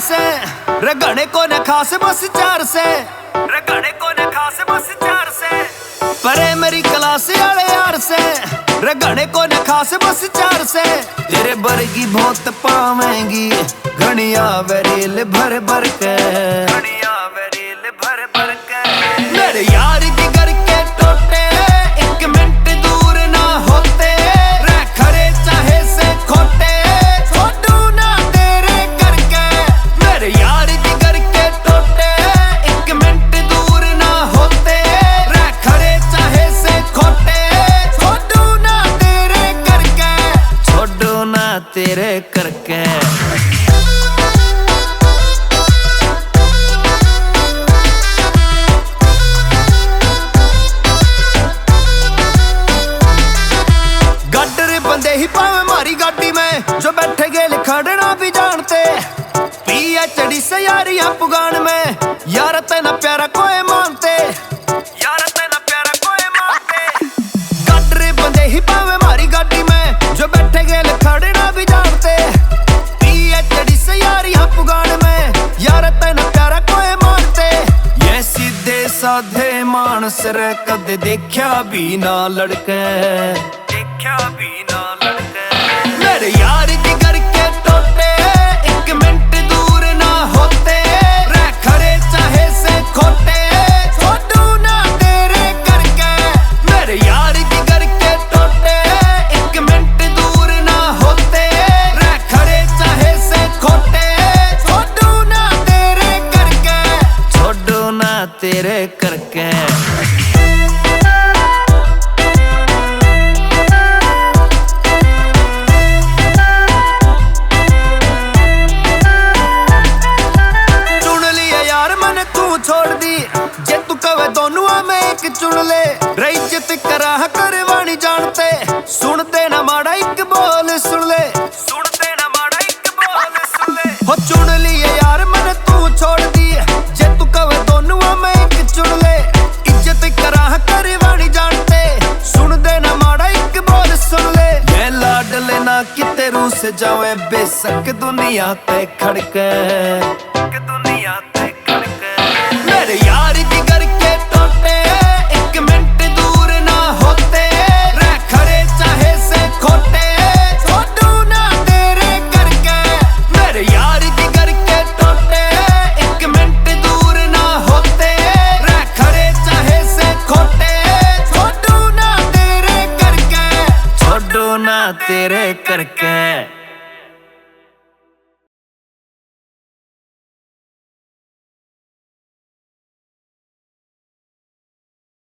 से, रगड़े को न खास बस 4 से, रगड़े को न खास बस 4 से। परे मेरी क्लास वाले यार से, रगड़े को न खास बस 4 से। तेरे बरगी बहुत पावेंगी, घनिया वेरेल भर भर के, घनिया वेरेल भर भर के। मेरे यार दी घर के टोटे एक मिनट दूर ना होते, रह खरे चाहे से खोटे, छोड़ू ना तेरे करके। मेरे यार दी घर के टोटे एक मिनट दूर ना होते, रह खरे चाहे से खोटे, छोड़ू ना तेरे करके, छोड़ू ना तेरे करके। बंदे ही पावे मारी गाड़ी में, जो बैठे गेल खड़ना भी जानते। PhD से यारियां पुगान में, यार तेना प्यारा कोई मानते, यार तेना प्यारा कोई मानते। गाडरे बंदे ही पावे मारी गाड़ी में, जो बैठे गेल खड़ना भी जानते। PhD से यारियां पुगान में, यार तेना प्यारा कोई मानते। ये सीधे साधे मानस रे कदे देखा भी ना लड़के, देखा भी ना लड़के। मेरे यार दी घर के टोटे एक मिनट दूर ना होते, रह खरे चाहे से खोटे, छोड़ू ना तेरे करके। मेरे यार दी घर के टोटे एक मिनट दूर ना होते, रह खरे चाहे से खोटे, छोड़ू ना तेरे करके, छोड़ू ना तेरे करके। छोड़ दी जे तू कवे दोनों में एक चुन ले, रही इज्जत करा करवानी जानते। सुनते ना माड़ा एक बोल सुन ले, सुनते ना माड़ा एक बोल सुन ले। हो चुन लिए यार मन तू छोड़ दी, जे तू कवे दोनों में एक चुन ले, इज्जत करा करवानी जानते। सुनते ना माड़ा एक बोल सुन ले। ये लाड लेना किते रूह से जावे, बेशक दुनिया ते खड़के, दुनिया ते खड़के। मेरे यार दी घर के टोटे एक मिनट दूर ना होते, रह खरे चाहे से खोटे, छोड़ू ना तेरे करके। मेरे यार दी घर के टोटे एक मिनट दूर ना होते, रह खरे चाहे से खोटे, छोड़ू ना तेरे करके, छोड़ू ना तेरे करके।